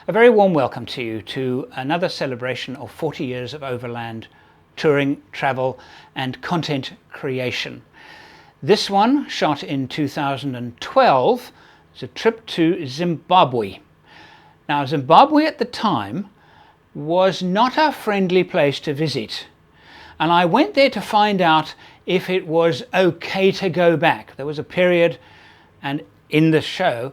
A very warm welcome to you to another celebration of 40 years of overland touring, travel and content creation. This one, shot in 2012, is a trip to Zimbabwe. Now, Zimbabwe at the time was not a friendly place to visit, and I went there to find out if it was okay to go back. There was a period, and in the show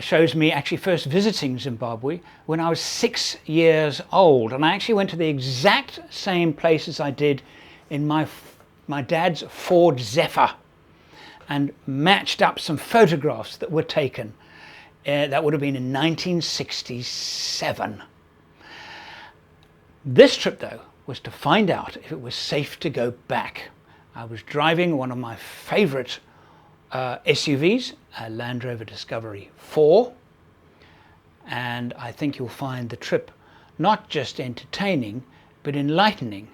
shows me actually first visiting Zimbabwe when I was 6 years old, and I actually went to the exact same places I did in my dad's Ford Zephyr and matched up some photographs that were taken. That would have been in 1967. This trip, though, was to find out if it was safe to go back. I was driving one of my favorite SUVs, a Land Rover Discovery 4, and I think you'll find the trip not just entertaining but enlightening,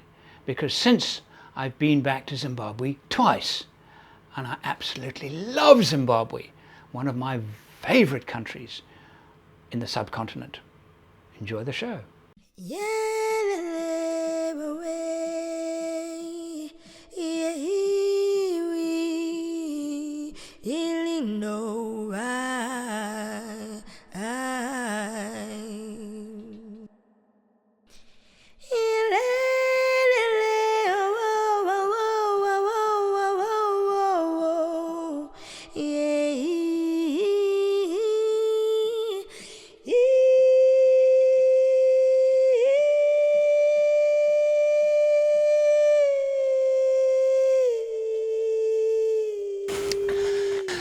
because since I've been back to Zimbabwe twice, and I absolutely love Zimbabwe, one of my favorite countries in the subcontinent. Enjoy the show.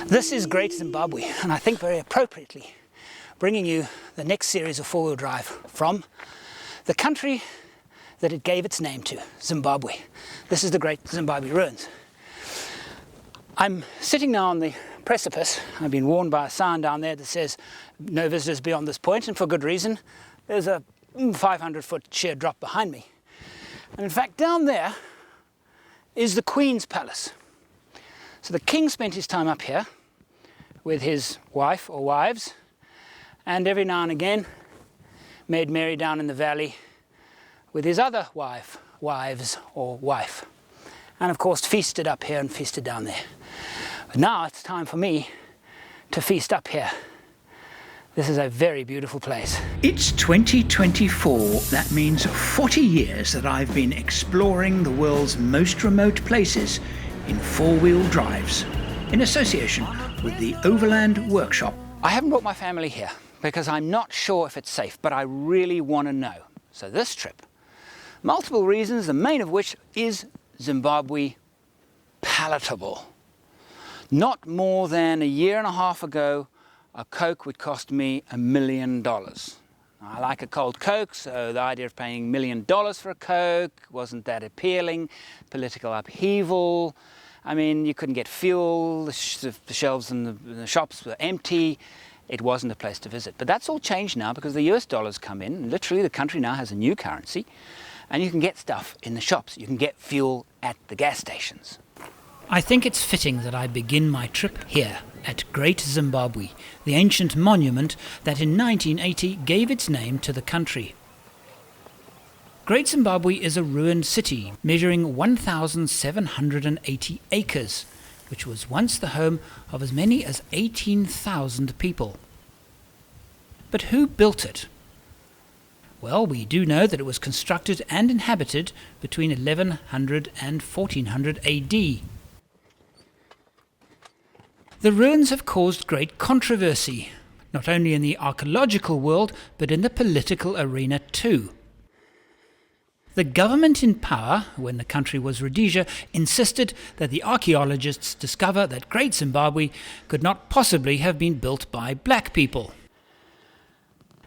This is Great Zimbabwe, and I think very appropriately bringing you the next series of four-wheel drive from the country that it gave its name to, Zimbabwe. This is the Great Zimbabwe Ruins. I'm sitting now on the precipice. I've been warned by a sign down there that says no visitors beyond this point, and for good reason. There's a 500-foot sheer drop behind me. And in fact, down there is the Queen's Palace. So the king spent his time up here with his wife or wives, and every now and again made merry down in the valley with his other wives or wife, and of course feasted up here and feasted down there. But now it's time for me to feast up here. This is a very beautiful place. It's 2024. That means 40 years that I've been exploring the world's most remote places in four-wheel drives, in association with the Overland workshop. I haven't brought my family here because I'm not sure if it's safe, but I really want to know. So this trip, multiple reasons, the main of which is Zimbabwe palatable. Not more than a year and a half ago, a Coke would cost me $1 million. I like a cold Coke, so the idea of paying $1 million for a Coke wasn't that appealing. Political upheaval. I mean, you couldn't get fuel, the shelves in the shops were empty. It wasn't a place to visit. But that's all changed now because the US dollars come in. And literally, the country now has a new currency, and you can get stuff in the shops. You can get fuel at the gas stations. I think it's fitting that I begin my trip here at Great Zimbabwe, the ancient monument that in 1980 gave its name to the country. Great Zimbabwe is a ruined city measuring 1,780 acres, which was once the home of as many as 18,000 people. But who built it? Well, we do know that it was constructed and inhabited between 1100 and 1400 AD. The ruins have caused great controversy, not only in the archaeological world, but in the political arena too. The government in power, when the country was Rhodesia, insisted that the archaeologists discover that Great Zimbabwe could not possibly have been built by black people.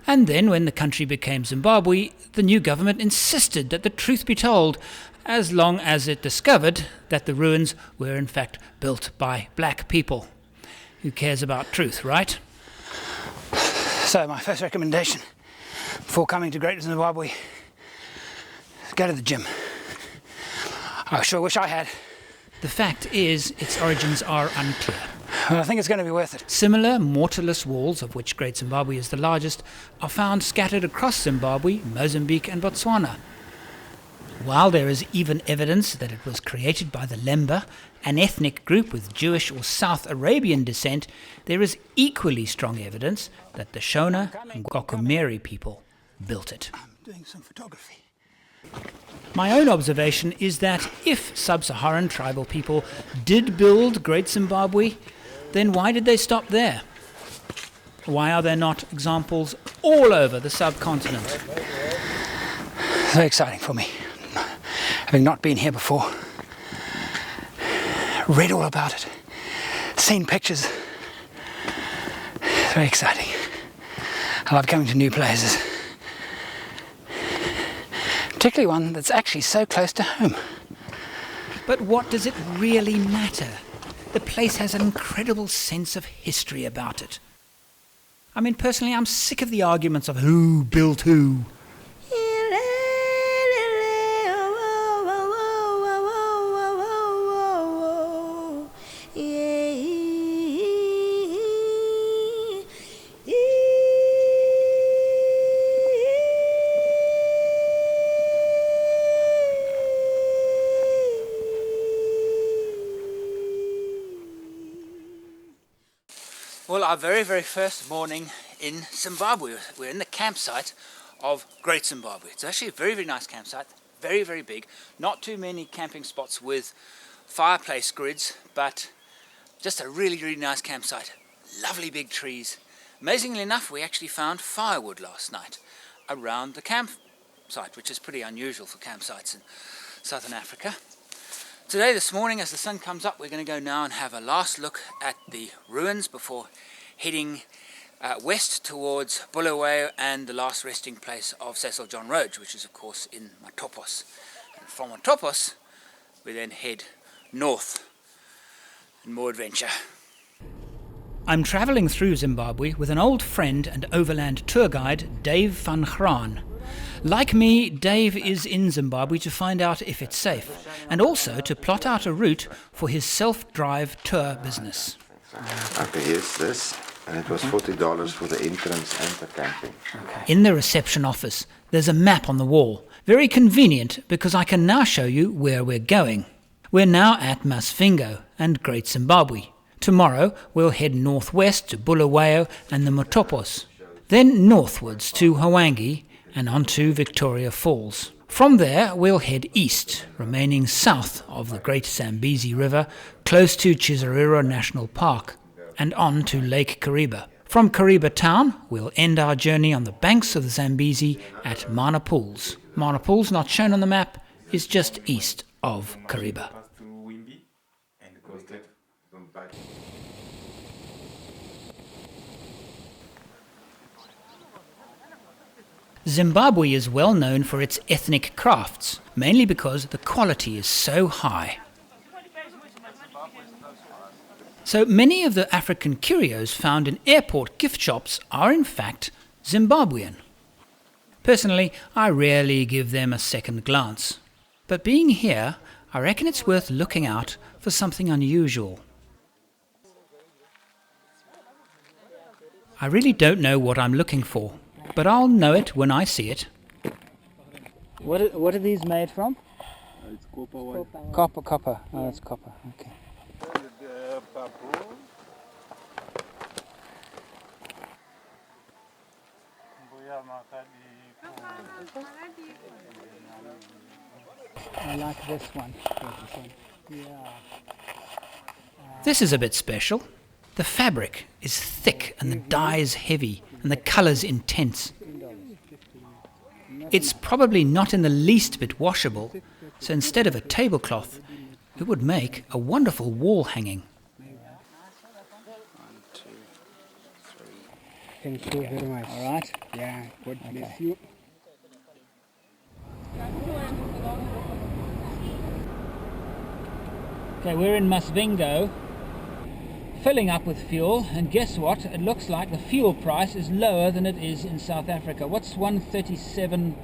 And then, when the country became Zimbabwe, the new government insisted that the truth be told, as long as it discovered that the ruins were in fact built by black people. Who cares about truth, right? So my first recommendation before coming to Great Zimbabwe, go to the gym. I sure wish I had. The fact is, its origins are unclear. I think it's going to be worth it. Similar mortarless walls, of which Great Zimbabwe is the largest, are found scattered across Zimbabwe, Mozambique and Botswana. While there is even evidence that it was created by the Lemba, an ethnic group with Jewish or South Arabian descent, there is equally strong evidence that the Shona and Gokumeri people built it. I'm doing some photography. My own observation is that if sub-Saharan tribal people did build Great Zimbabwe, then why did they stop there? Why are there not examples all over the subcontinent? Very exciting for me. Having not been here before, read all about it, seen pictures. It's very exciting. I love coming to new places. Particularly one that's actually so close to home. But what does it really matter? The place has an incredible sense of history about it. I mean, personally, I'm sick of the arguments of who built who. Well, our very, very first morning in Zimbabwe. We're in the campsite of Great Zimbabwe. It's actually a very, very nice campsite, very, very big. Not too many camping spots with fireplace grids, but just a really, really nice campsite. Lovely big trees. Amazingly enough, we actually found firewood last night around the campsite, which is pretty unusual for campsites in Southern Africa. Today, this morning, as the sun comes up, we're going to go now and have a last look at the ruins before heading west towards Bulawayo and the last resting place of Cecil John Rhodes, which is of course in Matopos. And from Matopos, we then head north and more adventure. I'm travelling through Zimbabwe with an old friend and overland tour guide, Dave van Graan. Like me, Dave is in Zimbabwe to find out if it's safe, and also to plot out a route for his self-drive tour business. Okay, here's this, and it was $40 for the entrance and the camping. Okay. In the reception office, there's a map on the wall. Very convenient, because I can now show you where we're going. We're now at Masvingo and Great Zimbabwe. Tomorrow, we'll head northwest to Bulawayo and the Matopos, then northwards to Hwange, and on to Victoria Falls. From there, we'll head east, remaining south of the Great Zambezi River, close to Chisariro National Park, and on to Lake Kariba. From Kariba town, we'll end our journey on the banks of the Zambezi at Mana Pools. Mana Pools, not shown on the map, is just east of Kariba. Zimbabwe is well known for its ethnic crafts, mainly because the quality is so high. So many of the African curios found in airport gift shops are in fact Zimbabwean. Personally, I rarely give them a second glance. But being here, I reckon it's worth looking out for something unusual. I really don't know what I'm looking for, but I'll know it when I see it. What are these made from? It's copper. Copper. Oh, it's copper. Okay. I like this one. Yeah. This is a bit special. The fabric is thick and the dye is heavy and the colours intense. It's probably not in the least bit washable, so instead of a tablecloth, it would make a wonderful wall hanging. 1, 2, 3. Thank you very much. All right. Yeah, God bless you. Okay, we're in Masvingo, filling up with fuel, and guess what? It looks like the fuel price is lower than it is in South Africa. What's $137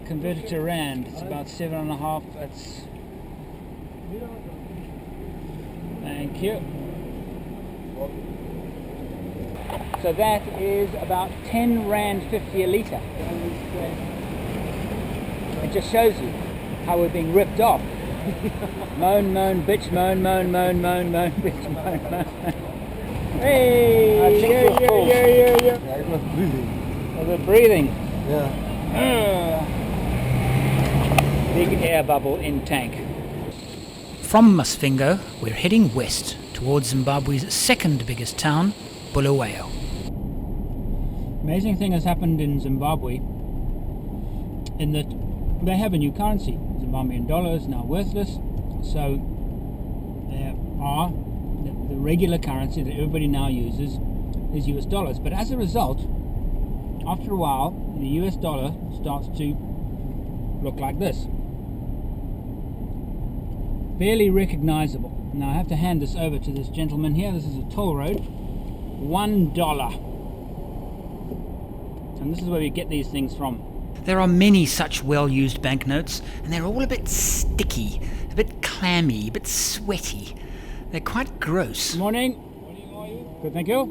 converted to rand? It's about 7.5. It's Thank you. So that is about 10 Rand 50 a litre. It just shows you how we're being ripped off. Moan, moan, bitch, moan, moan, moan, moan, moan, bitch, moan, moan. Hey! Yeah. Yeah, it was breathing. Was it breathing? Yeah. Big air bubble in tank. From Masvingo, we're heading west towards Zimbabwe's second biggest town, Bulawayo. Amazing thing has happened in Zimbabwe in that they have a new currency. Zimbabwean dollar is now worthless, so there are the regular currency that everybody now uses is US dollars. But as a result, after a while, the US dollar starts to look like this. Barely recognizable. Now I have to hand this over to this gentleman here. This is a toll road. $1. And this is where we get these things from. There are many such well-used banknotes, and they're all a bit sticky, a bit clammy, a bit sweaty. They're quite gross. Good morning. Morning, how are you? Good, thank you.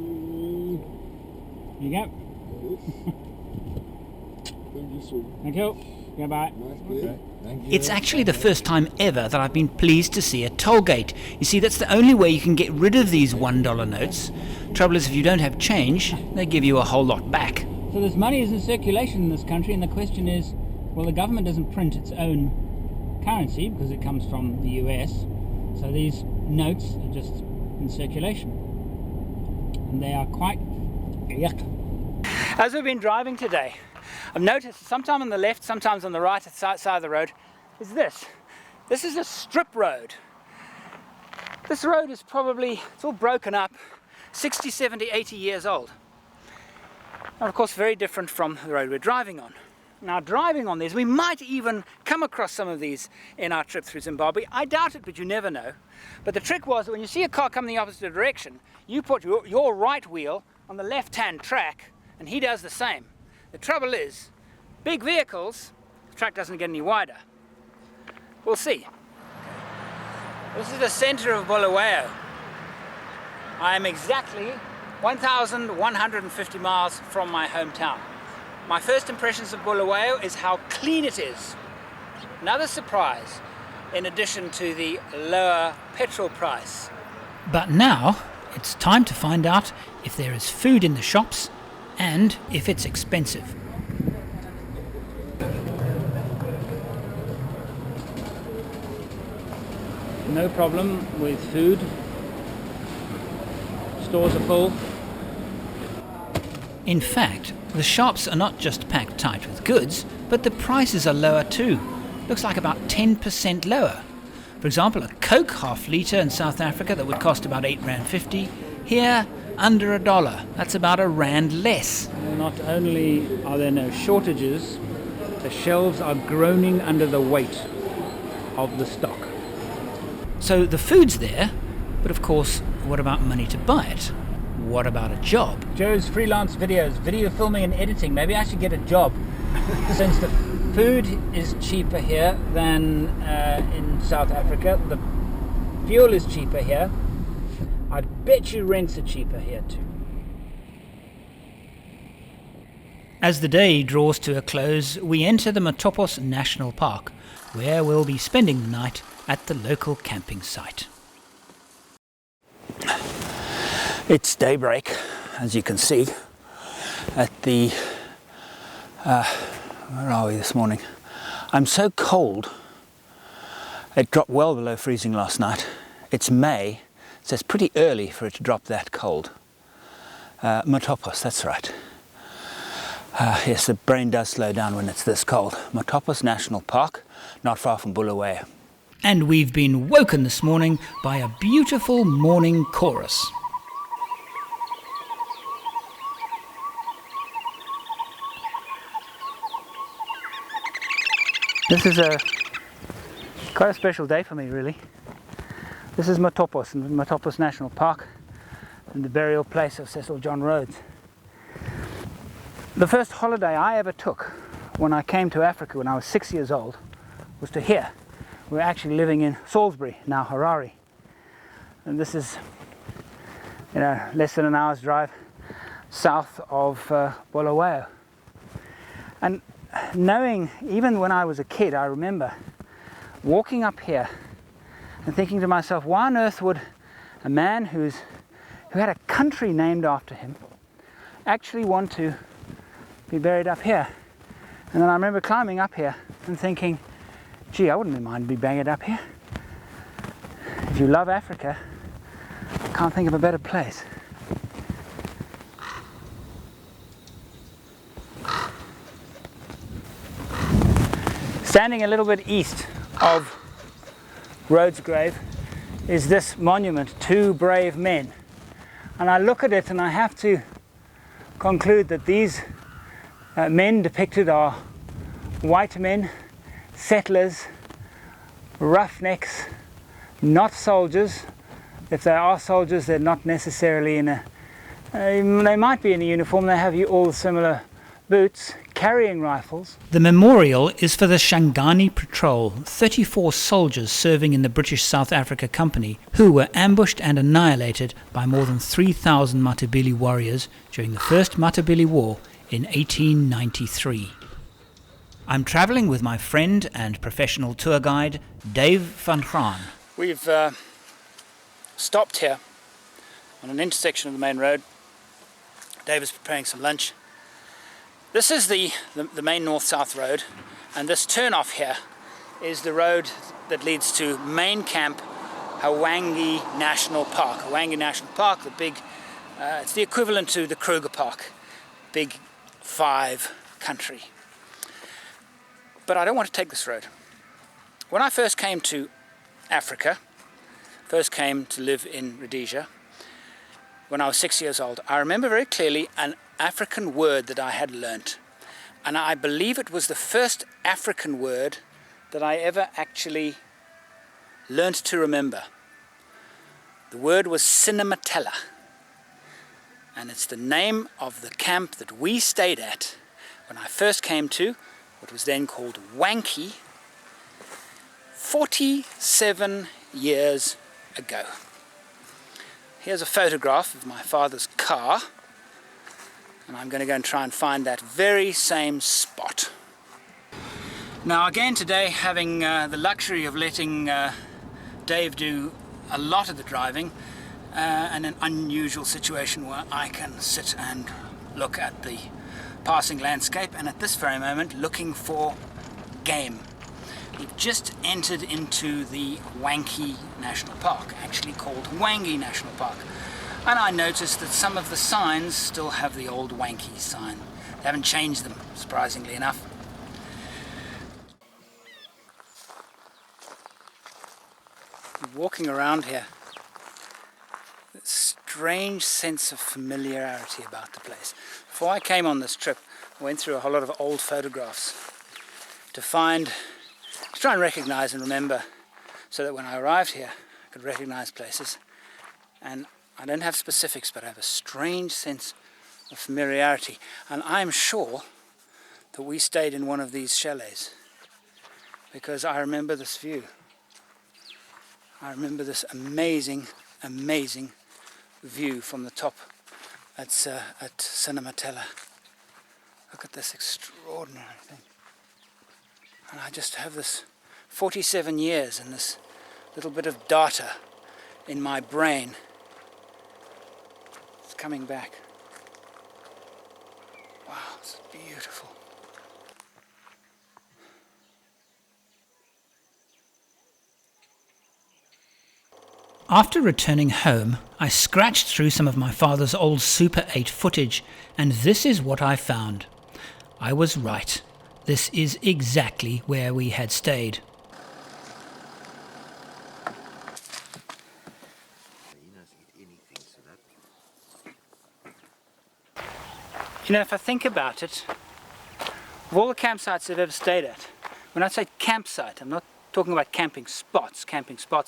Here you go. Thank you. Goodbye. Okay. Thank you. It's actually the first time ever that I've been pleased to see a toll gate. You see, that's the only way you can get rid of these $1 notes. Trouble is, if you don't have change, they give you a whole lot back. So this money is in circulation in this country, and the question is, well, the government doesn't print its own currency because it comes from the US, so these notes are just in circulation. And they are quite yuck. As we've been driving today, I've noticed sometimes on the left, sometimes on the right side of the road is this. This is a strip road. This road is probably, it's all broken up, 60, 70, 80 years old. And of course very different from the road we're driving on. Now driving on these, we might even come across some of these in our trip through Zimbabwe. I doubt it, but you never know. But the trick was that when you see a car coming the opposite direction, you put your right wheel on the left-hand track, and he does the same. The trouble is, big vehicles, the track doesn't get any wider. We'll see. This is the center of Bulawayo. I am exactly 1,150 miles from my hometown. My first impressions of Bulawayo is how clean it is. Another surprise, in addition to the lower petrol price. But now, it's time to find out if there is food in the shops and if it's expensive. No problem with food. Stores are full. In fact, the shops are not just packed tight with goods, but the prices are lower too. Looks like about 10% lower. For example, a Coke half litre in South Africa that would cost about R8.50, here under $1. That's about R1 less. Not only are there no shortages, the shelves are groaning under the weight of the stock. So the food's there, but of course, what about money to buy it? What about a job? Joe's freelance videos, video filming and editing. Maybe I should get a job. Since the food is cheaper here than in South Africa, the fuel is cheaper here. I'd bet you rents are cheaper here too. As the day draws to a close, we enter the Matopos National Park, where we'll be spending the night at the local camping site. It's daybreak, as you can see, at the, where are we this morning? I'm so cold, it dropped well below freezing last night. It's May, so it's pretty early for it to drop that cold. Matopos, that's right. Yes, the brain does slow down when it's this cold. Matopos National Park, not far from Bulawayo. And we've been woken this morning by a beautiful morning chorus. This is quite a special day for me, really. This is Matopos, and Matopos National Park, and the burial place of Cecil John Rhodes. The first holiday I ever took when I came to Africa when I was 6 years old was to here. We were actually living in Salisbury, now Harare. and this is, you know, less than an hour's drive south of Bulawayo. And knowing, even when I was a kid, I remember walking up here and thinking to myself, why on earth would a man who had a country named after him actually want to be buried up here? And then I remember climbing up here and thinking, gee, I wouldn't mind being buried up here. If you love Africa, I can't think of a better place. Standing a little bit east of Rhodes' grave is this monument, Two Brave Men. And I look at it and I have to conclude that these men depicted are white men, settlers, roughnecks, not soldiers. If they are soldiers, they're not necessarily in a... they might be in a uniform, they have all similar boots, carrying rifles. The memorial is for the Shangani Patrol, 34 soldiers serving in the British South Africa Company, who were ambushed and annihilated by more than 3,000 Matabele warriors during the First Matabele War in 1893. I'm travelling with my friend and professional tour guide, Dave van Graan. We've stopped here on an intersection of the main road. Dave is preparing some lunch. This is the main north-south road, and this turn-off here is the road that leads to main camp Hwange National Park. Hwange National Park, the big, it's the equivalent to the Kruger Park, big 5 country. But I don't want to take this road. When I first came to Africa, first came to live in Rhodesia, when I was 6 years old, I remember very clearly an African word that I had learnt. And I believe it was the first African word that I ever actually learnt to remember. The word was Cinematella. And it's the name of the camp that we stayed at when I first came to what was then called Hwange 47 years ago. Here's a photograph of my father's car, and I'm going to go and try and find that very same spot. Now again today, having the luxury of letting Dave do a lot of the driving, and an unusual situation where I can sit and look at the passing landscape, and at this very moment looking for game. We've just entered into the Hwange National Park, actually called Hwange National Park. And I noticed that some of the signs still have the old Hwange sign. They haven't changed them, surprisingly enough. Walking around here, a strange sense of familiarity about the place. Before I came on this trip, I went through a whole lot of old photographs to try and recognize and remember, so that when I arrived here I could recognize places. And I don't have specifics, but I have a strange sense of familiarity, and I'm sure that we stayed in one of these chalets because I remember this view. I remember this amazing view from the top at Cinematella. Look at this extraordinary thing. And I just have this 47 years and this little bit of data in my brain. It's coming back. Wow, it's beautiful. After returning home, I scratched through some of my father's old Super 8 footage, and this is what I found. I was right. This is exactly where we had stayed. You know, if I think about it, of all the campsites I've ever stayed at, when I say campsite, I'm not talking about camping spots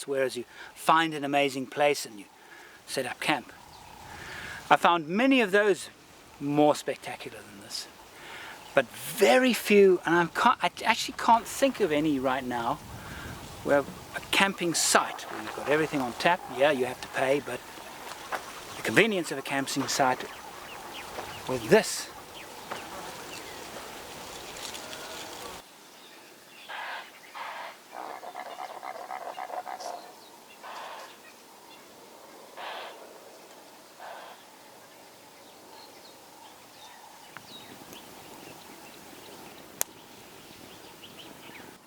whereas you find an amazing place and you set up camp. I found many of those more spectacular than this, but very few, and I actually can't think of any right now where a camping site where you've got everything on tap. Yeah, you have to pay, but the convenience of a camping site with this.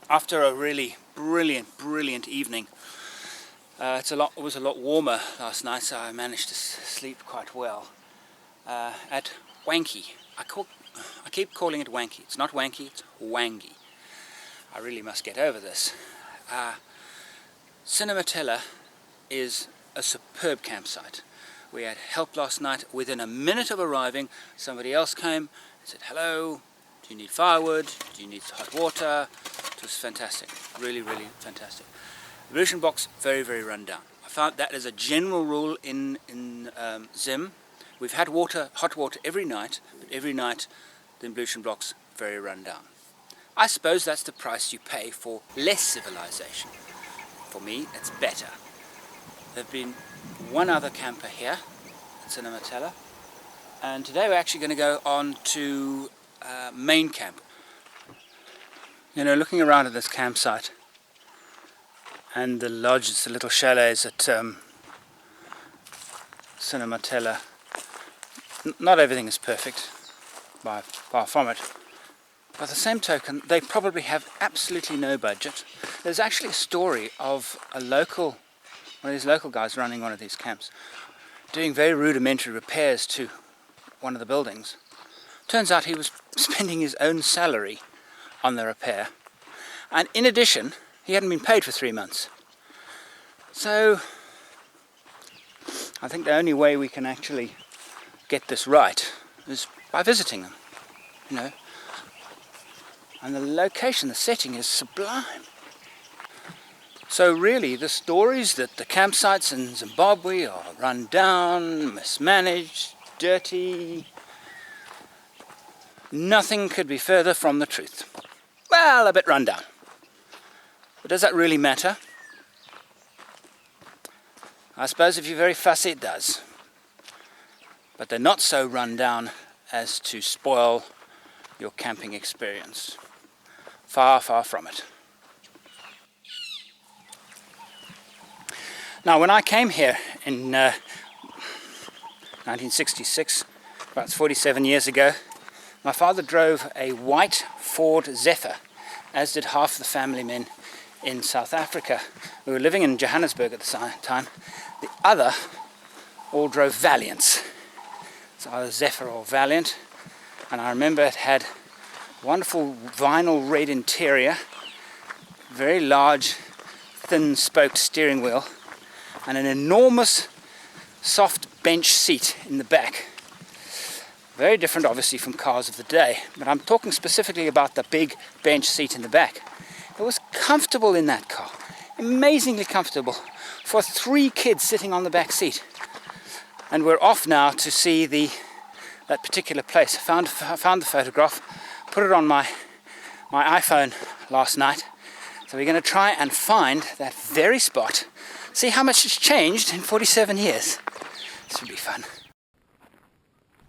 After a really brilliant evening, it was a lot warmer last night, so I managed to sleep quite well. At Wanky, I keep calling it Wanky. It's not Wanky, it's Wangy. I really must get over this. Cinematella is a superb campsite. We had help last night. Within a minute of arriving, somebody else came and said, hello, do you need firewood? Do you need hot water? It was fantastic, really fantastic. The ablution box, very run down. I found that as a general rule in Zim. We've had hot water every night, but every night the ablution block's very run down. I suppose that's the price you pay for less civilization. For me, it's better. There've been one other camper here at Cinematella, and today we're actually going to go on to main camp. You know, looking around at this campsite and the lodges, the little chalets at Cinematella, not everything is perfect, far from it. By the same token, they probably have absolutely no budget. There's actually a story of one of these local guys running one of these camps, doing very rudimentary repairs to one of the buildings. Turns out he was spending his own salary on the repair, and in addition, he hadn't been paid for 3 months. So, I think the only way we can actually get this right is by visiting them, you know. And the location, the setting is sublime. So really, the stories that the campsites in Zimbabwe are run down, mismanaged, dirty, nothing could be further from the truth. Well, a bit run down. But does that really matter? I suppose if you're very fussy, it does. But they're not so run down as to spoil your camping experience. Far from it. Now, when I came here in 1966, about 47 years ago, my father drove a white Ford Zephyr, as did half the family men in South Africa. We were living in Johannesburg at the time. The other all drove Valiants. So either Zephyr or Valiant. And I remember it had wonderful vinyl red interior, very large, thin spoked steering wheel, and an enormous soft bench seat in the back. Very different, obviously, from cars of the day, but I'm talking specifically about the big bench seat in the back. It was comfortable in that car, amazingly comfortable, for 3 kids sitting on the back seat. And we're off now to see that particular place. I found the photograph, put it on my iPhone last night. So we're going to try and find that very spot, see how much it's changed in 47 years. This would be fun.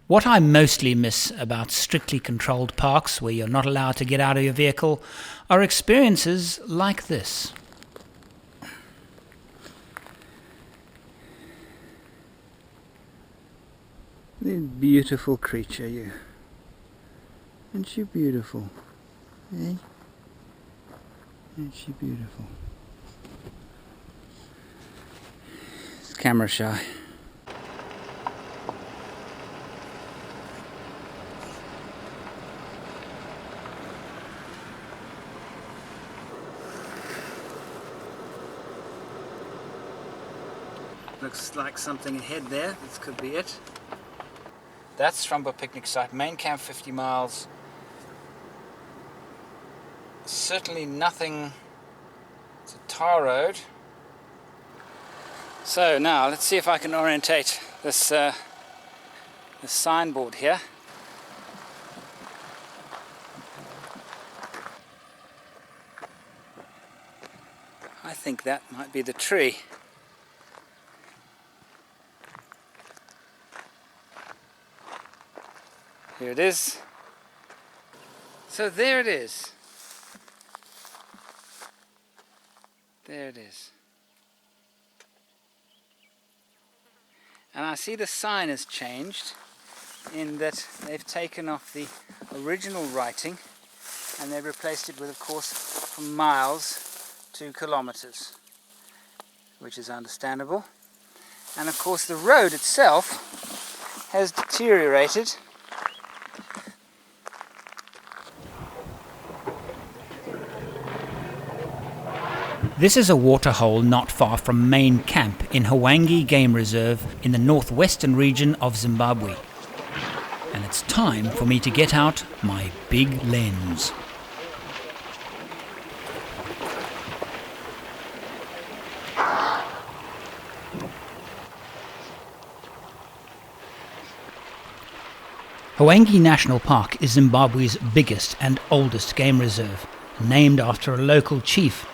What I mostly miss about strictly controlled parks where you're not allowed to get out of your vehicle are experiences like this. You beautiful creature, you. Aren't you beautiful? Eh? Aren't she beautiful? It's camera shy. Looks like something ahead there. This could be it. That's from a picnic site. Main camp 50 miles. Certainly nothing. It's a tar road. So now let's see if I can orientate this signboard here. I think that might be the tree. Here it is. So there it is. There it is. And I see the sign has changed in that they've taken off the original writing and they've replaced it with, of course, from miles to kilometers, which is understandable. And of course the road itself has deteriorated. This is a waterhole not far from main camp in Hwange Game Reserve in the northwestern region of Zimbabwe. And it's time for me to get out my big lens. Hwange National Park is Zimbabwe's biggest and oldest game reserve, named after a local chief.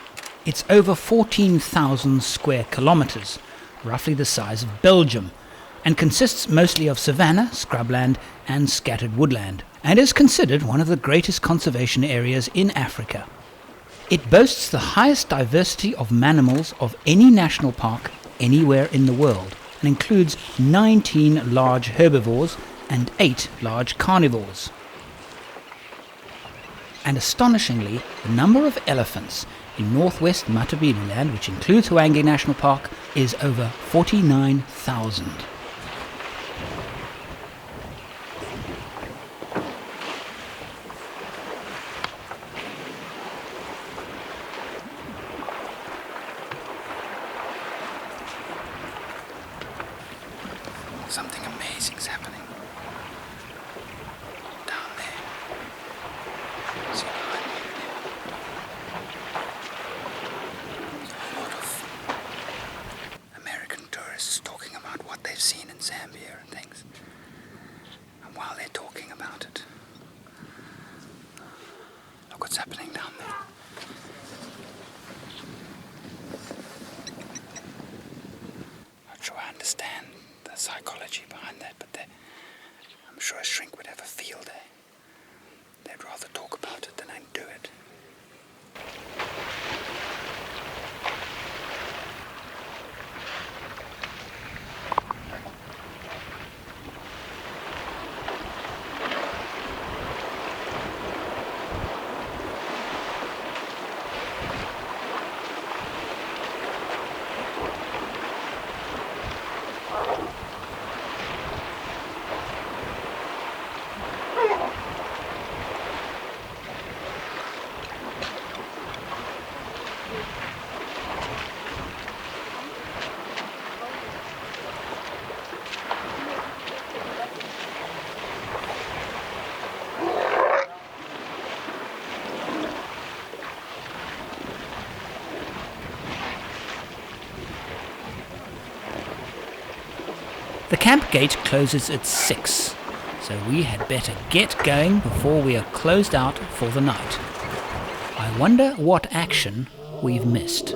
It's over 14,000 square kilometers, roughly the size of Belgium, and consists mostly of savanna, scrubland and scattered woodland, and is considered one of the greatest conservation areas in Africa. It boasts the highest diversity of mammals of any national park anywhere in the world, and includes 19 large herbivores and 8 large carnivores. And astonishingly, the number of elephants in northwest Matabeleland, which includes Hwange National Park, is over 49,000. Something amazing's happening down there. See behind me there. There's a lot of American tourists talking about what they've seen in Zambia and things. And while they're talking about it, look what's happening down there. Not sure I understand the psychology behind that, but I'm sure a shrink would have a field day. They'd rather talk about it than do it. The camp gate closes at 6, so we had better get going before we are closed out for the night. I wonder what action we've missed.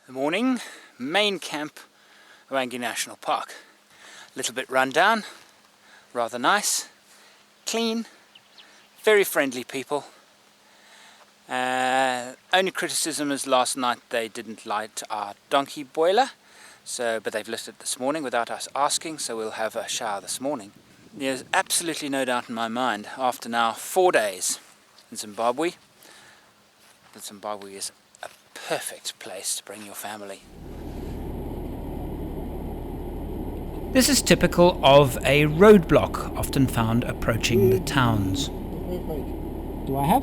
The morning, main camp, Hwange National Park. A little bit run down, rather nice. Clean, very friendly people. Only criticism is last night they didn't light our donkey boiler, but they've lit it this morning without us asking, so we'll have a shower this morning. There's absolutely no doubt in my mind, after now 4 days in Zimbabwe, that Zimbabwe is a perfect place to bring your family. This is typical of a roadblock often found approaching the towns. Do I have?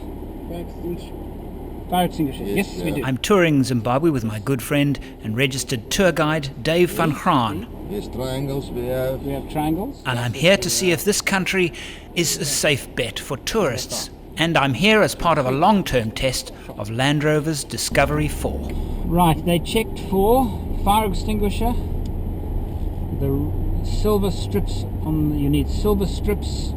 Fire extinguishers. Yes, we do. I'm touring Zimbabwe with my good friend and registered tour guide Dave van Graan. Yes, triangles we have. We have triangles. And I'm here to see if this country is a safe bet for tourists. And I'm here as part of a long-term test of Land Rover's Discovery 4. Right, they checked for fire extinguisher, The silver strips you need silver strips,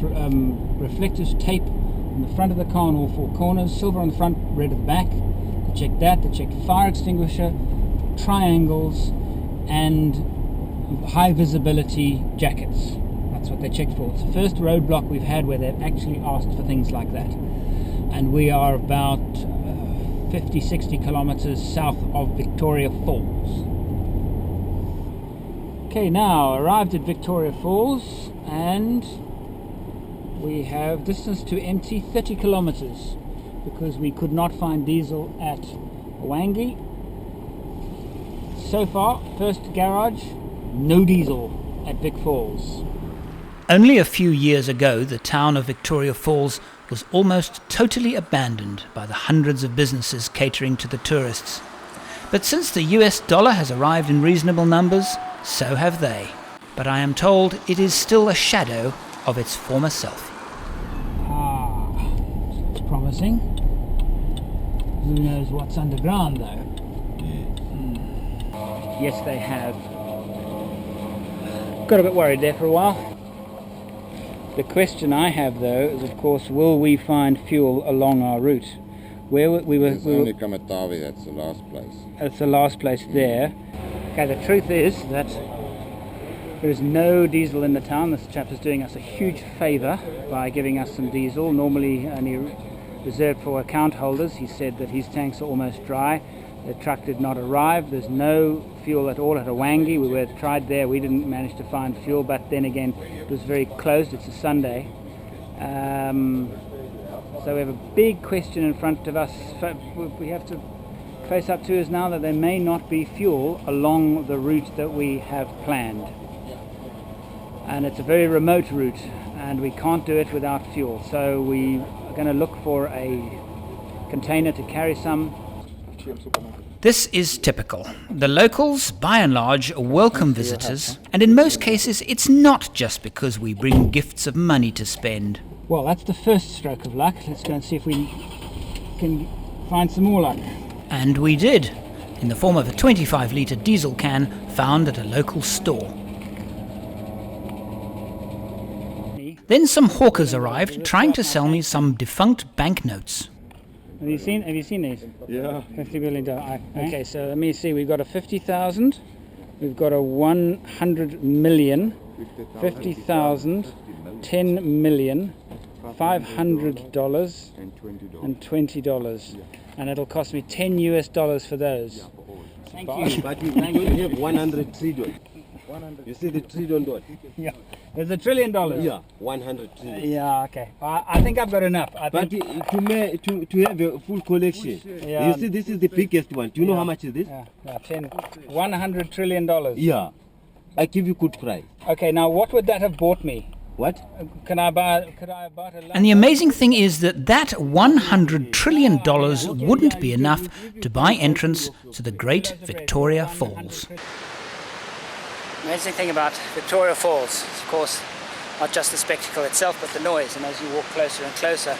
reflective tape on the front of the car on all four corners, silver on the front, red at the back. They checked that. They checked fire extinguisher, triangles, and high visibility jackets. That's what they checked for. It's the first roadblock we've had where they've actually asked for things like that. And we are about 50-60 kilometers south of Victoria Falls. Okay, now arrived at Victoria Falls, and we have distance to empty 30 kilometers because we could not find diesel at Wangi. So far, first garage, no diesel at Vic Falls. Only a few years ago, the town of Victoria Falls was almost totally abandoned by the hundreds of businesses catering to the tourists. But since the US dollar has arrived in reasonable numbers, so have they. But I am told it is still a shadow of its former self. It's promising. Who knows what's underground though? Yes, they have. Got a bit worried there for a while. The question I have though is, of course, will we find fuel along our route? Where we were only Kamatawi, that's the last place. That's the last place there. Okay, the truth is that there is no diesel in the town. This chap is doing us a huge favour by giving us some diesel, normally only reserved for account holders. He said that his tanks are almost dry. The truck did not arrive. There's no fuel at all at Wangi. We tried there. We didn't manage to find fuel, but then again, it was very closed. It's a Sunday. So we have a big question in front of us. We have to face up to is now that there may not be fuel along the route that we have planned. And it's a very remote route, and we can't do it without fuel. So we are going to look for a container to carry some. This is typical. The locals, by and large, welcome visitors, and in most cases it's not just because we bring gifts of money to spend. Well, that's the first stroke of luck. Let's go and see if we can find some more luck. And we did, in the form of a 25-litre diesel can found at a local store. Then some hawkers arrived trying to sell me some defunct banknotes. Have you seen these? Yeah. $50 billion. Okay, so let me see. We've got a 50,000. We've got a 100 million, 50,000, 10 million, $500 and $20. And it'll cost me $10 US for those. Thank you. But we only have $100 trillion. You see the $1 trillion? Yeah. There's $1 trillion. Yeah, 100 trillion. Yeah, okay. I think I've got enough. But to have a full collection, Yeah. you see this is the biggest one. Do you know how much is this? Yeah, $100 trillion. Yeah. I give you good price. Okay, now what would that have bought me? What? Could I have bought a And the amazing thing is that $100 trillion wouldn't be enough to buy entrance to the Great Victoria Falls. The amazing thing about Victoria Falls is, of course, not just the spectacle itself, but the noise. And as you walk closer and closer,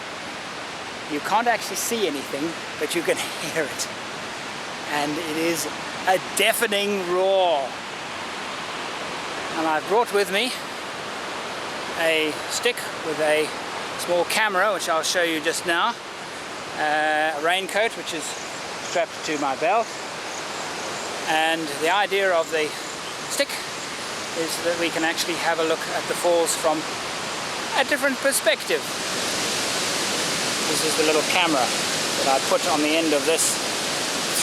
you can't actually see anything, but you can hear it. And it is a deafening roar. And I've brought with me a stick with a small camera, which I'll show you just now, a raincoat, which is strapped to my belt. And the idea of the stick is that we can actually have a look at the falls from a different perspective. This is the little camera that I put on the end of this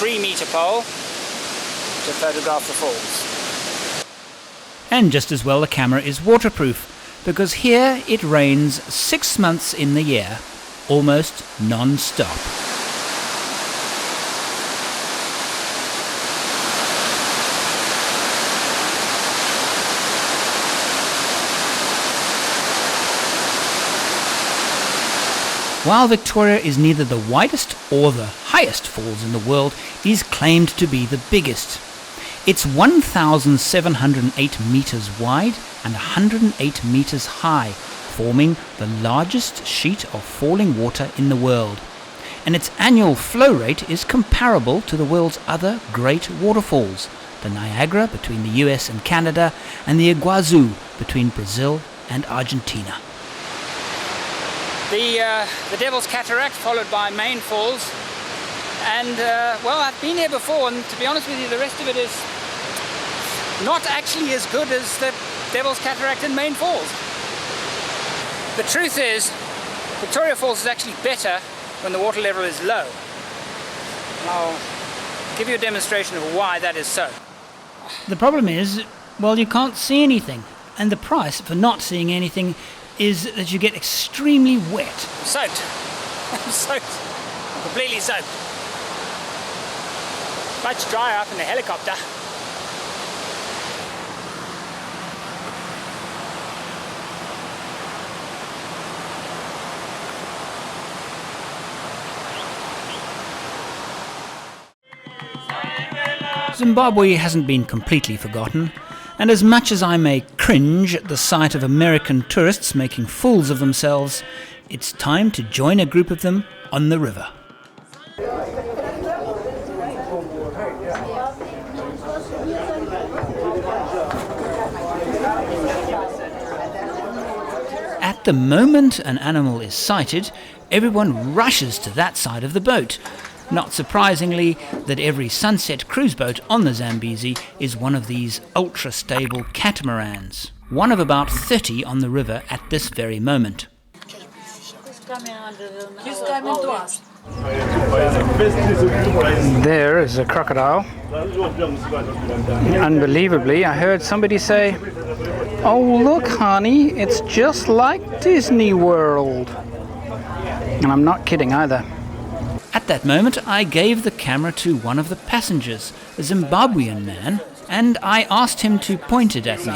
3-meter pole to photograph the falls. And just as well the camera is waterproof, because here it rains 6 months in the year, almost non-stop. While Victoria is neither the widest or the highest falls in the world, it is claimed to be the biggest. It's 1,708 meters wide and 108 meters high, forming the largest sheet of falling water in the world. And its annual flow rate is comparable to the world's other great waterfalls, the Niagara between the US and Canada, and the Iguazu between Brazil and Argentina. The Devil's Cataract, followed by Main Falls. And, well, I've been here before, and to be honest with you, the rest of it is not actually as good as the Devil's Cataract and Main Falls. The truth is, Victoria Falls is actually better when the water level is low. I'll give you a demonstration of why that is so. The problem is, well, you can't see anything, and the price for not seeing anything is that you get extremely wet. I'm soaked. I'm soaked. I'm completely soaked. Much drier up in the helicopter. Zimbabwe hasn't been completely forgotten, and as much as I may cringe at the sight of American tourists making fools of themselves, it's time to join a group of them on the river. At the moment an animal is sighted, everyone rushes to that side of the boat. Not surprisingly, that every sunset cruise boat on the Zambezi is one of these ultra-stable catamarans, one of about 30 on the river at this very moment. There is a crocodile. Unbelievably, I heard somebody say, "Oh look honey, it's just like Disney World." And I'm not kidding either. At that moment, I gave the camera to one of the passengers, a Zimbabwean man, and I asked him to point it at me.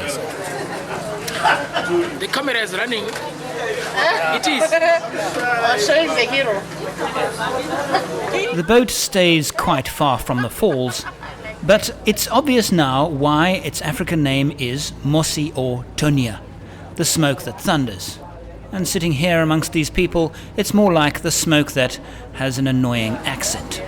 The camera is running. It is. Showing the hero. The boat stays quite far from the falls, but it's obvious now why its African name is Mosi or Tonia, the smoke that thunders. And sitting here amongst these people, it's more like the smoke that has an annoying accent.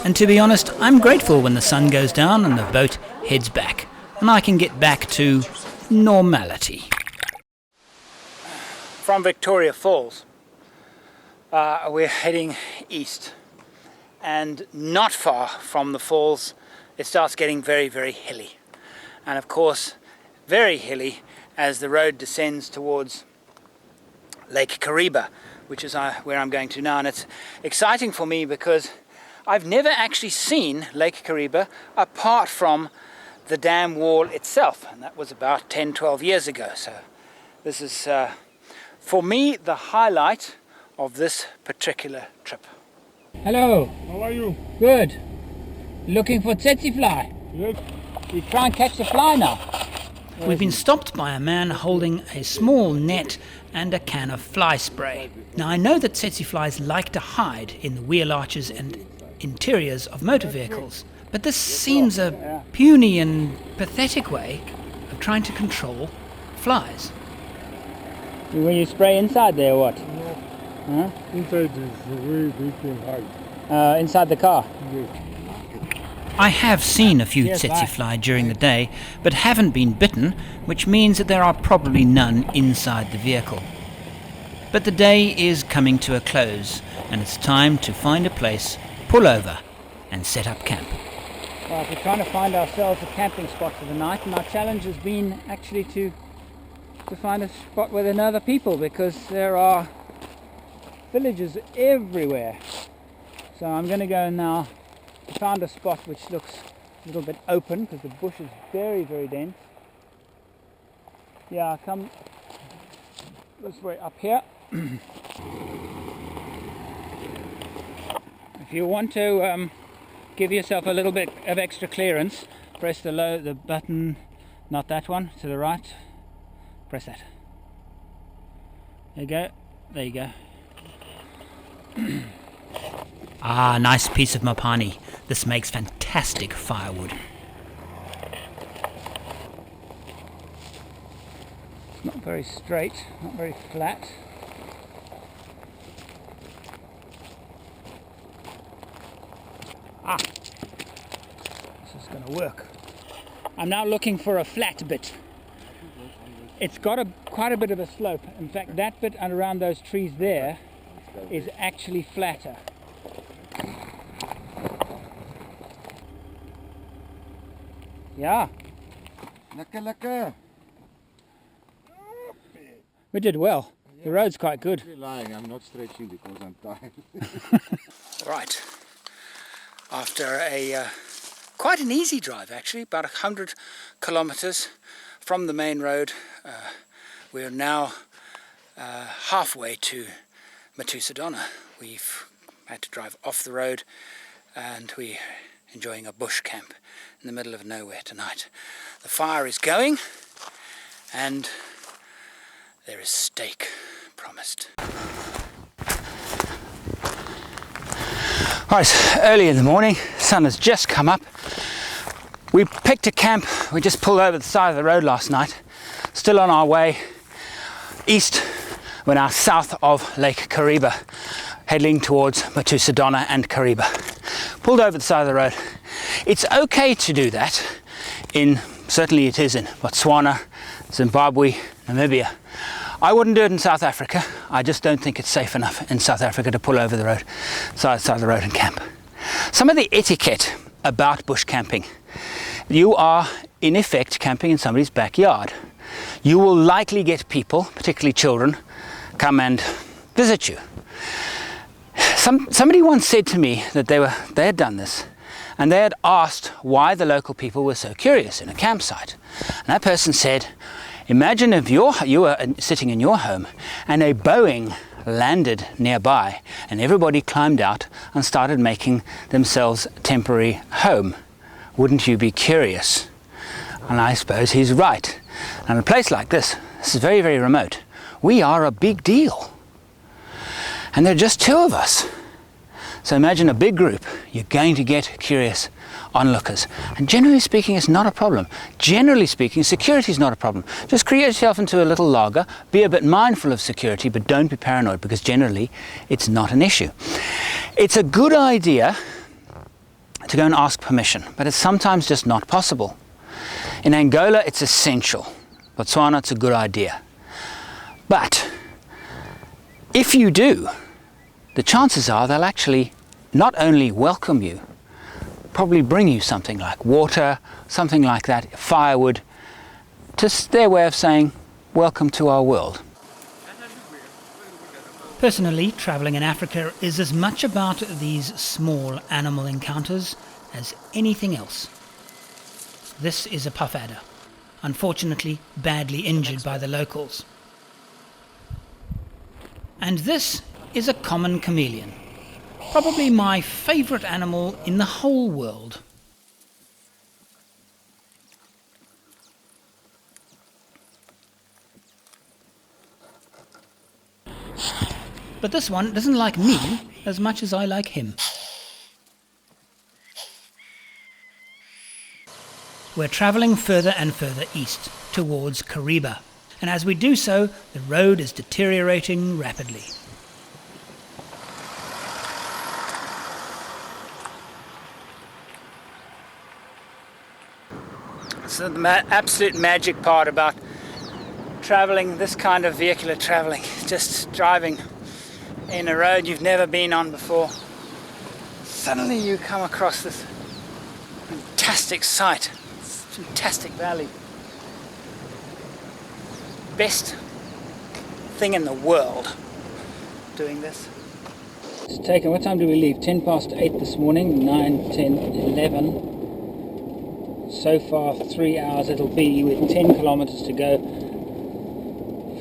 And to be honest, I'm grateful when the sun goes down and the boat heads back, and I can get back to normality. From Victoria Falls, we're heading east, and not far from the falls, it starts getting very, very hilly. And of course, very hilly as the road descends towards Lake Kariba, which is where I'm going to now. And it's exciting for me because I've never actually seen Lake Kariba apart from the dam wall itself. And that was about 10, 12 years ago. So this is, for me, the highlight of this particular trip. Hello. How are you? Good. Looking for tsetse fly. Yes. We try and catch the fly now. We've been stopped by a man holding a small net and a can of fly spray. Now I know that tsetse flies like to hide in the wheel arches and interiors of motor vehicles, but this seems a puny and pathetic way of trying to control flies. Will you spray inside there or what? Huh? Inside is where they can hide. Inside the car? Yes. I have seen a few Yes, tsetse right. fly during the day, but haven't been bitten, which means that there are probably none inside the vehicle. But the day is coming to a close, and it's time to find a place, pull over, and set up camp. Right, we're trying to find ourselves a camping spot for the night, and our challenge has been actually to find a spot where there are no other people, because there are villages everywhere. So I'm going to go now. I found a spot which looks a little bit open because the bush is very, very dense. Yeah, come this way up here. If you want to give yourself a little bit of extra clearance, press the button, not that one, to the right. Press that. There you go. There you go. Ah, nice piece of mapani. This makes fantastic firewood. It's not very straight, not very flat. gonna work. I'm now looking for a flat bit. It's got quite a bit of a slope. In fact, that bit and around those trees there is actually flatter. Yeah, Lekker, lekker. we did well. The road's quite good. You're lying, I'm not stretching because I'm tired. Right, after a quite an easy drive actually, about 100 kilometers from the main road, we're now halfway to Matusadona. We've had to drive off the road and we're enjoying a bush camp in the middle of nowhere tonight. The fire is going and there is steak promised. Right, it's early in the morning, sun has just come up. We picked a camp, we just pulled over the side of the road last night, still on our way east. We're now south of Lake Kariba, heading towards Matusadona and Kariba. Pulled over the side of the road. It's okay to do that certainly it is in Botswana, Zimbabwe, Namibia. I wouldn't do it in South Africa. I just don't think it's safe enough in South Africa to pull over the road, side of the road and camp. Some of the etiquette about bush camping. You are in effect camping in somebody's backyard. You will likely get people, particularly children, come and visit you. Somebody once said to me that they had done this and they had asked why the local people were so curious in a campsite. And that person said, imagine if you were sitting in your home and a Boeing landed nearby and everybody climbed out and started making themselves a temporary home. Wouldn't you be curious? And I suppose he's right. And a place like this is very, very remote. We are a big deal. And there are just two of us. So imagine a big group, you're going to get curious onlookers. And generally speaking, it's not a problem. Generally speaking, security is not a problem. Just create yourself into a little laager, be a bit mindful of security, but don't be paranoid because generally it's not an issue. It's a good idea to go and ask permission, but it's sometimes just not possible. In Angola, it's essential. Botswana, it's a good idea. But if you do, the chances are they'll actually not only welcome you, probably bring you something like water, something like that, firewood, just their way of saying, welcome to our world. Personally, travelling in Africa is as much about these small animal encounters as anything else. This is a puff adder, unfortunately badly injured by the locals. And this is a common chameleon, probably my favourite animal in the whole world. But this one doesn't like me as much as I like him. We're travelling further and further east towards Kariba, and as we do so, the road is deteriorating rapidly. So the absolute magic part about travelling, this kind of vehicular travelling, just driving in a road you've never been on before. Suddenly you come across this fantastic sight, this fantastic valley. Best thing in the world doing this. It's taken, what time did we leave? 10 past 8 this morning, 9, 10, 11. So far 3 hours it'll be with 10 kilometers to go.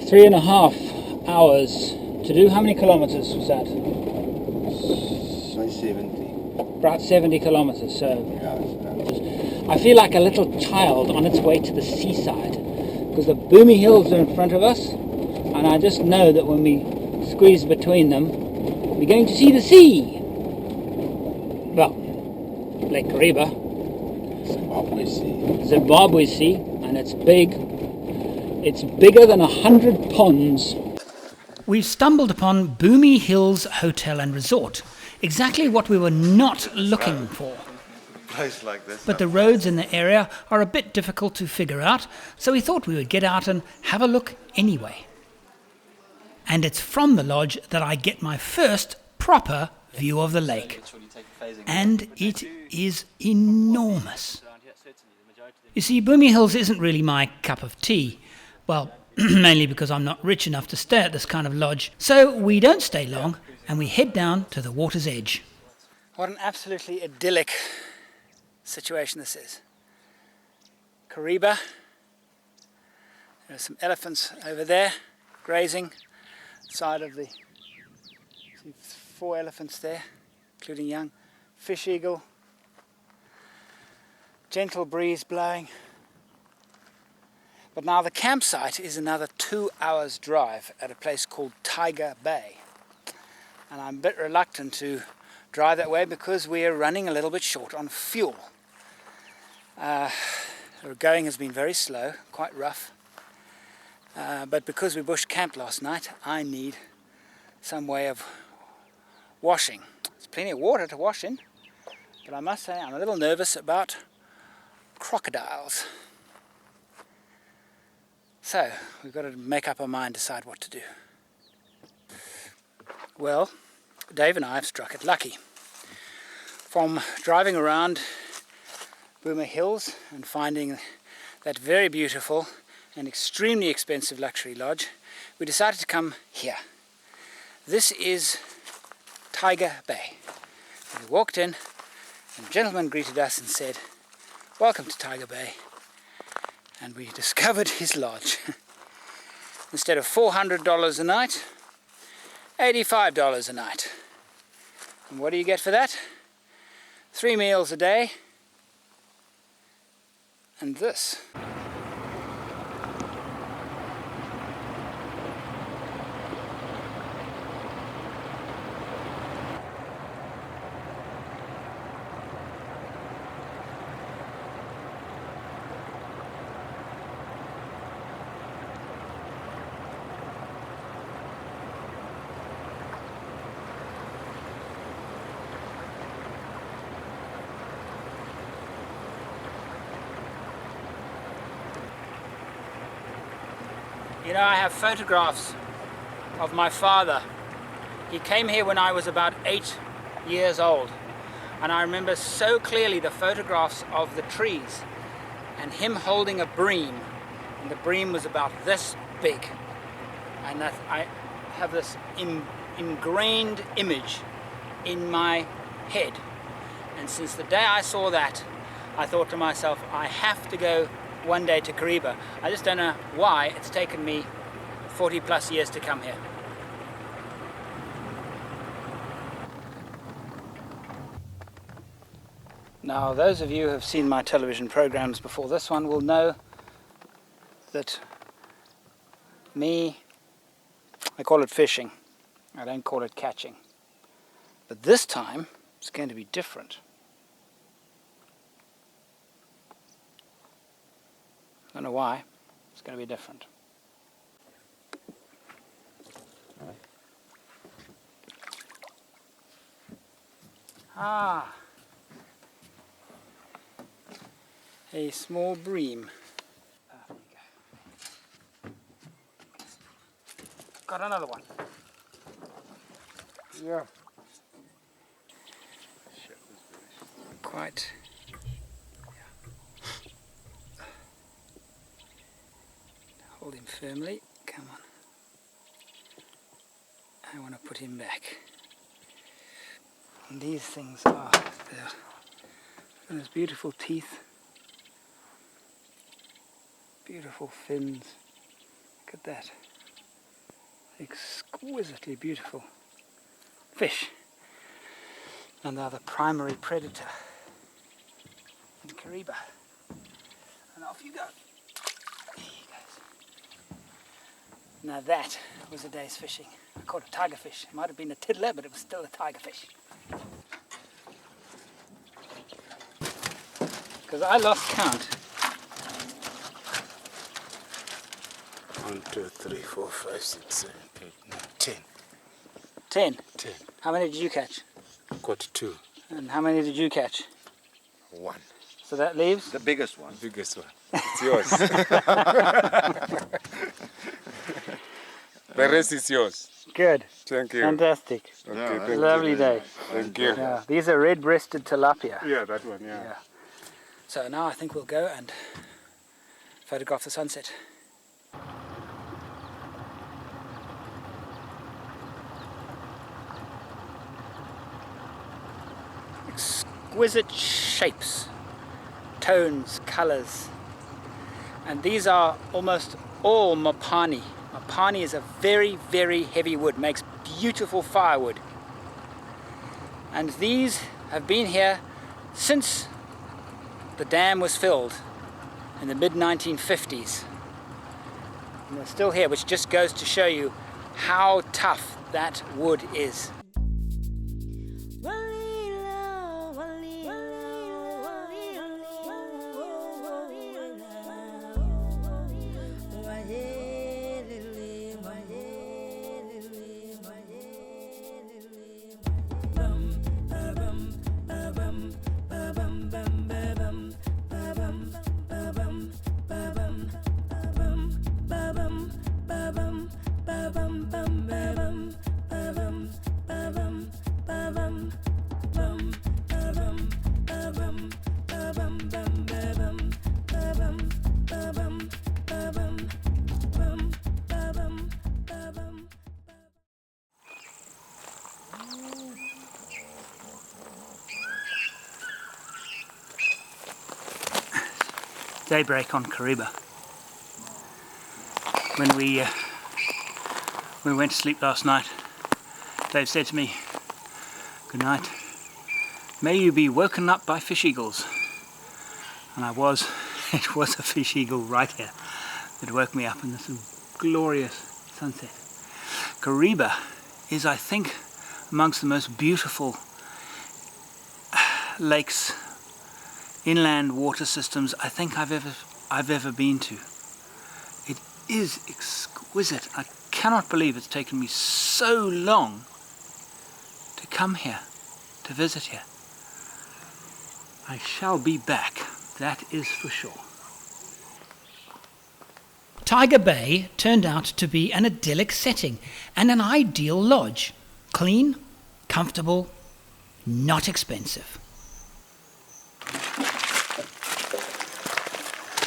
3.5 hours to do. How many kilometers was that? Say 70. About 70 kilometers. So Yeah, I feel like a little child on its way to the seaside because the boomy hills are in front of us, and I just know that when we squeeze between them, we're going to see the sea. Well, Lake Kariba. Zimbabwe Sea, and it's big. It's bigger than 100 ponds. We've stumbled upon Boomy Hills Hotel and Resort, exactly what we were not looking for. place like this. But the roads in the area are a bit difficult to figure out, so we thought we would get out and have a look anyway. And it's from the lodge that I get my first proper view of the lake. And it is enormous. You see, Boomy Hills isn't really my cup of tea. Well, mainly because I'm not rich enough to stay at this kind of lodge. So we don't stay long, and we head down to the water's edge. What an absolutely idyllic situation this is. Kariba. There are some elephants over there grazing. Side of the, see 4 elephants there, including young. Fish eagle. Gentle breeze blowing. But now the campsite is another 2 hours drive at a place called Tiger Bay. And I'm a bit reluctant to drive that way because we are running a little bit short on fuel. The going has been very slow, quite rough. But because we bush camped last night, I need some way of washing. There's plenty of water to wash in, but I must say I'm a little nervous about crocodiles. So we've got to make up our mind, decide what to do. Well, Dave and I have struck it lucky. From driving around Boomer Hills and finding that very beautiful and extremely expensive luxury lodge, we decided to come here. This is Tiger Bay. And we walked in and a gentleman greeted us and said, "Welcome to Tiger Bay." And we discovered his lodge. Instead of $400 a night, $85 a night. And what do you get for that? 3 meals a day and this. You know, I have photographs of my father. He came here when I was about 8 years old. And I remember so clearly the photographs of the trees and him holding a bream. And the bream was about this big. And that I have this ingrained image in my head. And since the day I saw that, I thought to myself, I have to go one day to Kariba. I just don't know why it's taken me 40 plus years to come here. Now, those of you who have seen my television programs before this one will know that I call it fishing. I don't call it catching. But this time, it's going to be different. I don't know why. It's going to be different. A small bream. There you go. Got another one. Yeah. Quite. Hold him firmly. Come on. I want to put him back. And these things are there. Those beautiful teeth. Beautiful fins. Look at that. Exquisitely beautiful fish. And they're the primary predator in Kariba. And off you go. There he goes. Now that was a day's fishing. I caught a tigerfish. It might have been a tiddler, but it was still a tigerfish. Because I lost count. 1, 2, 3, 4, 5, 6, 7, 8, 9, 10. 10? 10. How many did you catch? Got 2. And how many did you catch? one. So that leaves? The biggest one. Biggest one. It's yours. The rest is yours. Good. Thank you. Fantastic. Okay, Yeah, thank you. Lovely day. Thank you. Yeah. These are red-breasted tilapia. Yeah, that one, yeah. Yeah. So now I think we'll go and photograph the sunset. Exquisite shapes, tones, colors. And these are almost all mapani. Mapani is a very, very heavy wood, makes beautiful firewood. And these have been here since the dam was filled in the mid-1950s. And they're still here, which just goes to show you how tough that wood is. Daybreak on Kariba. When we went to sleep last night, Dave said to me, "Good night. May you be woken up by fish eagles." And I was. It was a fish eagle right here that woke me up in this glorious sunset. Kariba is, I think, amongst the most beautiful lakes, inland water systems I think I've ever been to. It is exquisite. I cannot believe it's taken me so long to come here, to visit here. I shall be back, that is for sure. Tiger Bay turned out to be an idyllic setting and an ideal lodge. Clean, comfortable, not expensive.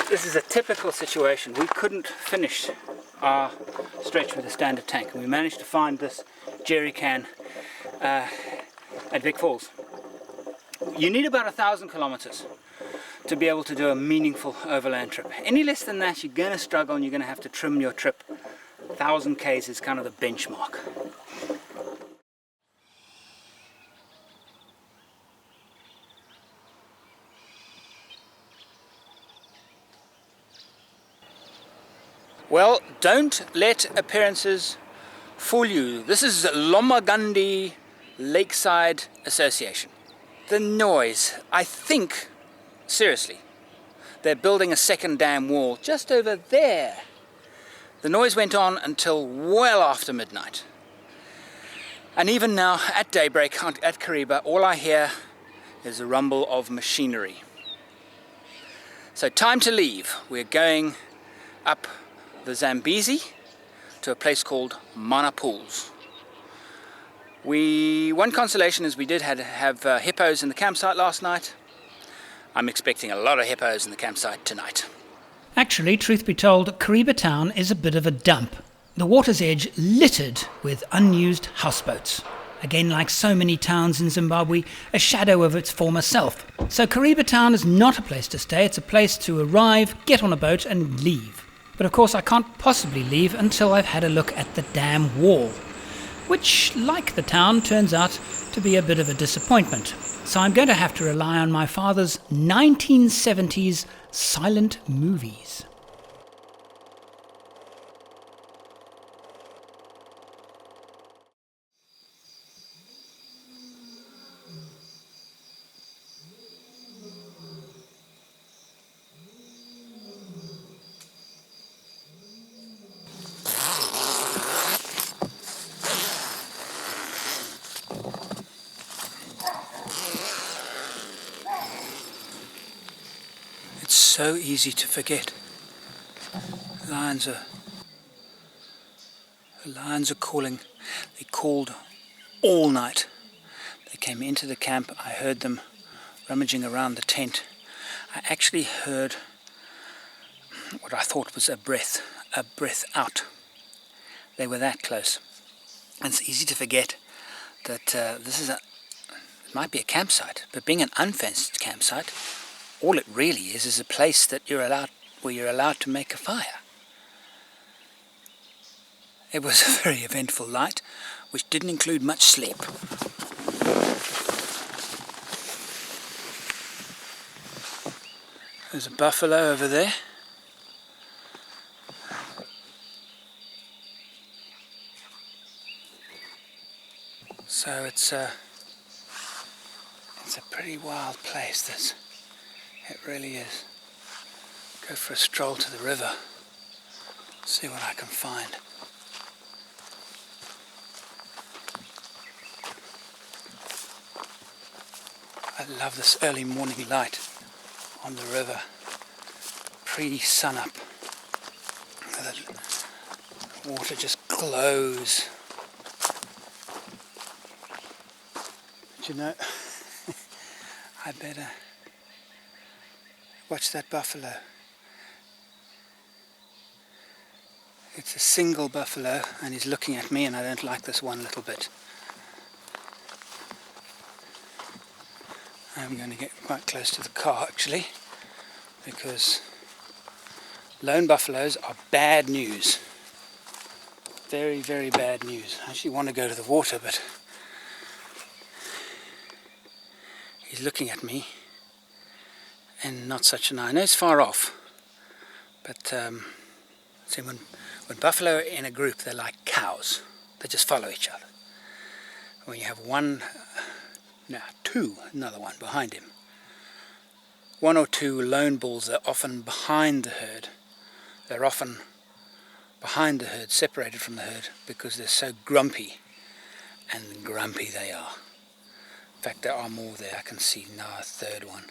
This is a typical situation. We couldn't finish our stretch with a standard tank, and we managed to find this jerry can at Vic Falls. You need about 1,000 kilometers to be able to do a meaningful overland trip. Any less than that, you're going to struggle and you're going to have to trim your trip. 1,000 k's is kind of the benchmark. Well, don't let appearances fool you. This is Lomagandi Lakeside Association. The noise, I think, seriously, they're building a second dam wall just over there. The noise went on until well after midnight. And even now, at daybreak at Kariba, all I hear is the rumble of machinery. So time to leave. We're going up the Zambezi to a place called Mana Pools. One consolation is we did have hippos in the campsite last night. I'm expecting a lot of hippos in the campsite tonight. Actually, truth be told, Kariba town is a bit of a dump. The water's edge littered with unused houseboats. Again, like so many towns in Zimbabwe, a shadow of its former self. So Kariba town is not a place to stay, it's a place to arrive, get on a boat and leave. But of course I can't possibly leave until I've had a look at the dam wall, which, like the town, turns out to be a bit of a disappointment. So I'm going to have to rely on my father's 1970s silent movies. So easy to forget. The lions are calling. They called all night. They came into the camp. I heard them rummaging around the tent. I actually heard what I thought was a breath out. They were that close. And it's easy to forget that it might be a campsite, but being an unfenced campsite, all it really is a place that where you're allowed to make a fire. It was a very eventful night, which didn't include much sleep. There's a buffalo over there. So it's a pretty wild place, this. It really is. Go for a stroll to the river. See what I can find. I love this early morning light on the river, pre-sunup. The water just glows. But you know, I better watch that buffalo. It's a single buffalo and he's looking at me, and I don't like this one little bit. I'm going to get quite close to the car actually, because lone buffaloes are bad news. Very, very bad news. I actually want to go to the water, but he's looking at me and not such an eye. I know it's far off, but see, when buffalo are in a group, they're like cows. They just follow each other. When you have another one behind him. One or two lone bulls are often behind the herd. They're often behind the herd, separated from the herd, because they're so grumpy, and grumpy they are. In fact, there are more there. I can see now a third one.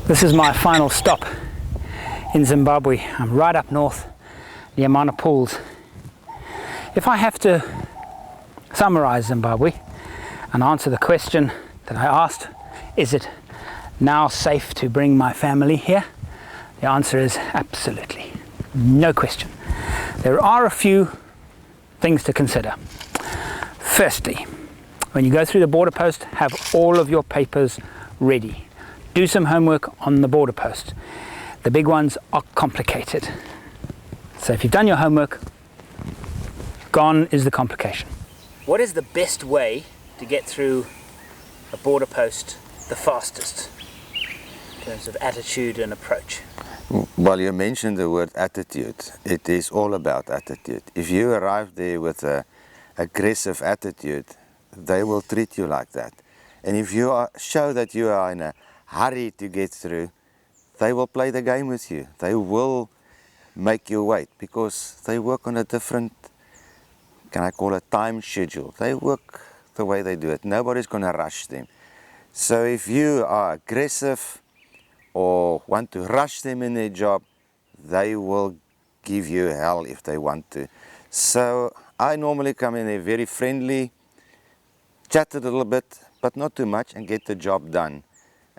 This is my final stop in Zimbabwe. I'm right up north, the Yamana Pools. If I have to summarize Zimbabwe and answer the question that I asked, is it now safe to bring my family here? The answer is absolutely, no question. There are a few things to consider. Firstly, when you go through the border post, have all of your papers ready. Do some homework on the border post. The big ones are complicated. So if you've done your homework, gone is the complication. What is the best way to get through a border post the fastest in terms of attitude and approach? Well, you mentioned the word attitude. It is all about attitude. If you arrive there with an aggressive attitude, they will treat you like that. And if you show that you are in a hurry to get through, they will play the game with you. They will make you wait, because they work on a different, can I call it, time schedule. They work the way they do it. Nobody's going to rush them. So if you are aggressive or want to rush them in their job, they will give you hell if they want to. So I normally come in there very friendly, chat a little bit, but not too much, and get the job done.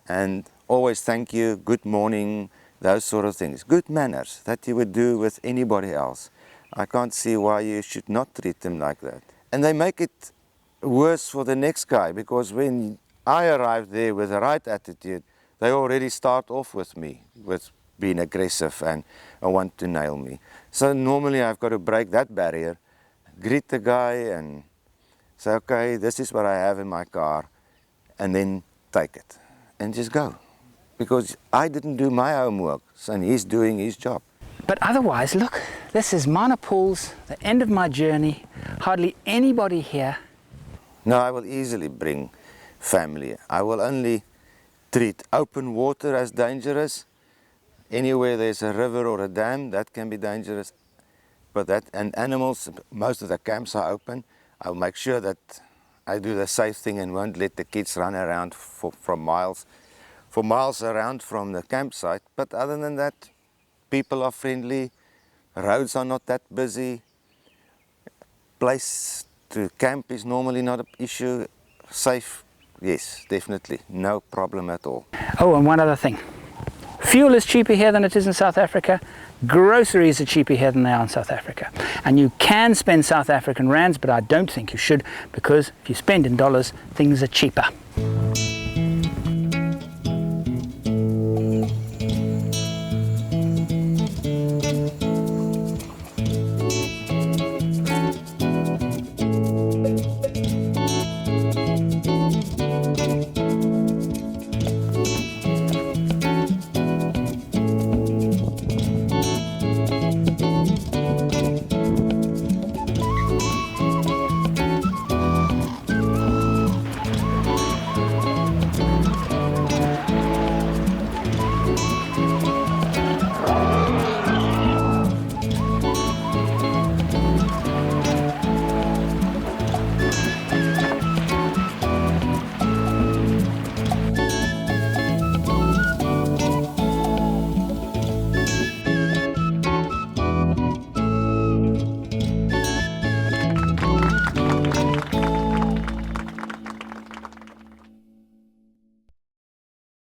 And always thank you, good morning, those sort of things. Good manners that you would do with anybody else. I can't see why you should not treat them like that. And they make it worse for the next guy, because when I arrive there with the right attitude, they already start off with me, with being aggressive and want to nail me. So normally I've got to break that barrier, greet the guy and say, okay, this is what I have in my car, and then take it and just go. Because I didn't do my homework, and he's doing his job. But otherwise, look, this is Mana Pools, the end of my journey, hardly anybody here. No, I will easily bring family. I will only treat open water as dangerous. Anywhere there's a river or a dam, that can be dangerous. But that, and animals, most of the camps are open. I'll make sure that I do the safe thing and won't let the kids run around for miles around from the campsite. But other than that, people are friendly, roads are not that busy, place to camp is normally not an issue, safe, yes, definitely, no problem at all. Oh, and one other thing. Fuel is cheaper here than it is in South Africa. Groceries are cheaper here than they are in South Africa. And you can spend South African rands, but I don't think you should, because if you spend in dollars, things are cheaper.